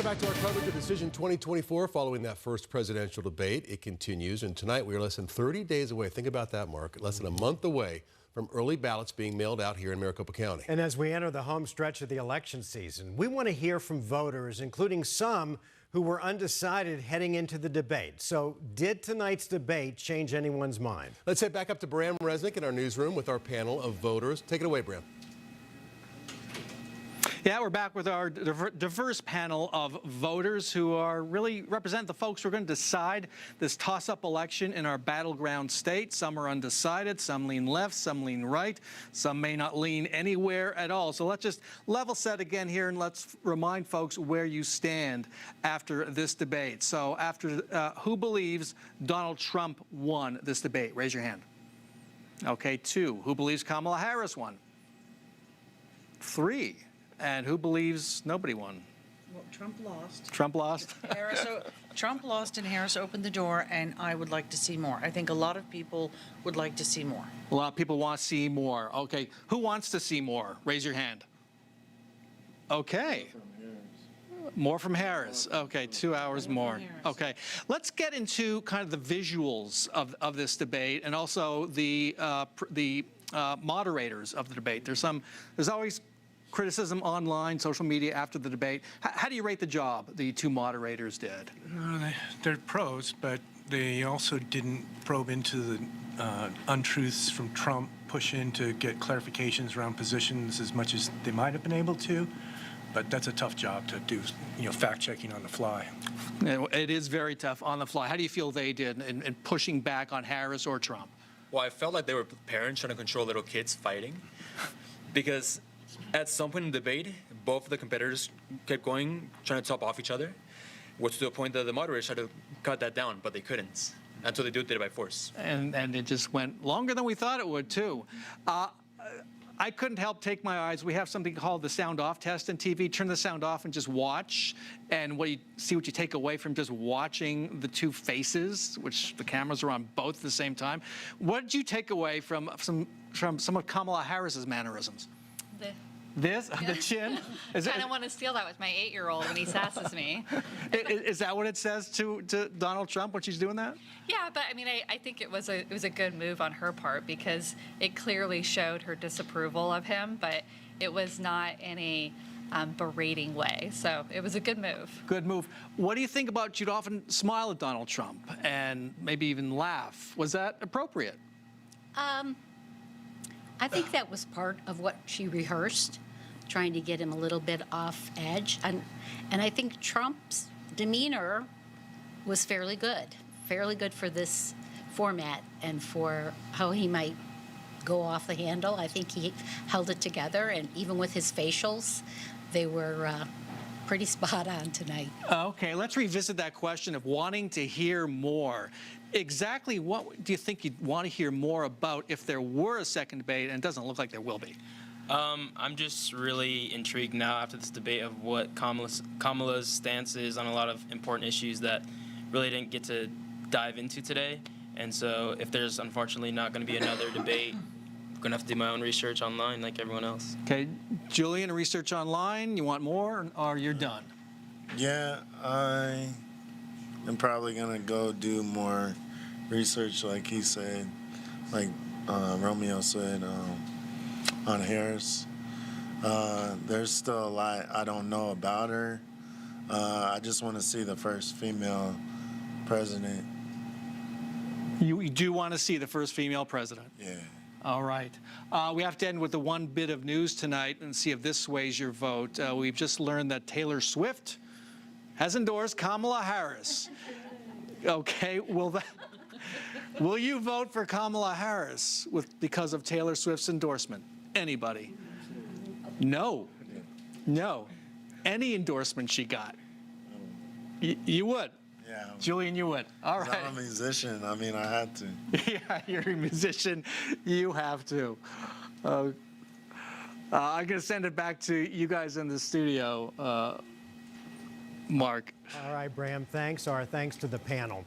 Back to our coverage of Decision 2024 following that first presidential debate. It continues, and tonight we are less than 30 days away. Think about that, Mark. Less than a month away from early ballots being mailed out here in Maricopa County. And as we enter the home stretch of the election season, we want to hear from voters, including some who were undecided heading into the debate. So did tonight's debate change anyone's mind? Let's head back up to Brahm Resnik in our newsroom with our panel of voters. Take it away, Brahm. Yeah, we're back with our diverse panel of voters who are really represent the folks who are going to decide this toss-up election in our battleground state. Some are undecided, some lean left, some lean right, some may not lean anywhere at all. So let's just level set again here and let's remind folks where you stand after this debate. So after who believes Donald Trump won this debate? Raise your hand. Okay, 2. Who believes Kamala Harris won? 3. And who believes nobody won? Well, Trump lost. Trump lost? Trump lost and Harris opened the door, and I would like to see more. I think a lot of people would like to see more. A lot of people want to see more. Okay. Who wants to see more? Raise your hand. Okay. More from Harris. Okay, 2 hours more. Okay. Let's get into kind of the visuals of this debate and also the moderators of the debate. There's always criticism online, social media after the debate. How do you rate the job the two moderators did? They're pros, but they also didn't probe into the untruths from Trump, push in to get clarifications around positions as much as they might have been able to. But that's a tough job to do, fact-checking on the fly. It is very tough on the fly. How do you feel they did in pushing back on Harris or Trump? Well, I felt like they were parents trying to control little kids fighting, because at some point in the debate, both of the competitors kept going, trying to top off each other, which to the point that the moderators tried to cut that down, but they couldn't until they did it by force. And it just went longer than we thought it would, too. I couldn't help take my eyes. We have something called the sound off test in TV. Turn the sound off and just watch, and see what you take away from just watching the two faces, which the cameras are on both at the same time. What did you take away from some of Kamala Harris's mannerisms? The chin? I kind of want to steal that with my 8-year-old when he sasses me. Is that what it says to Donald Trump when she's doing that? Yeah, but I mean, I think it was a good move on her part because it clearly showed her disapproval of him, but it was not in a berating way. So it was a good move. Good move. What do you think about you'd often smile at Donald Trump and maybe even laugh? Was that appropriate? I think that was part of what she rehearsed, trying to get him a little bit off edge. And I think Trump's demeanor was fairly good for this format and for how he might go off the handle. I think he held it together, and even with his facials, they were pretty spot on tonight. Okay, let's revisit that question of wanting to hear more. Exactly what do you think you'd want to hear more about if there were a second debate, and it doesn't look like there will be? I'm just really intrigued now after this debate of what Kamala's stance is on a lot of important issues that really didn't get to dive into today. And so if there's unfortunately not going to be another debate, I'm going to have to do my own research online like everyone else. Okay, Julian, research online. You want more, or you're done? Yeah, I'm probably going to go do more research like he said, like Romeo said, on Harris. There's still a lot I don't know about her. I just want to see the first female president. You do want to see the first female president? Yeah. All right. We have to end with the one bit of news tonight and see if this sways your vote. We've just learned that Taylor Swift has endorsed Kamala Harris. Okay, will you vote for Kamala Harris because of Taylor Swift's endorsement? Anybody? No. Any endorsement she got? You would? Yeah. Julian, you would. All right. I'm a musician. I mean, I had to. Yeah, you're a musician. You have to. I'm going to send it back to you guys in the studio. Mark. All right, Brahm, thanks. Our thanks to the panel.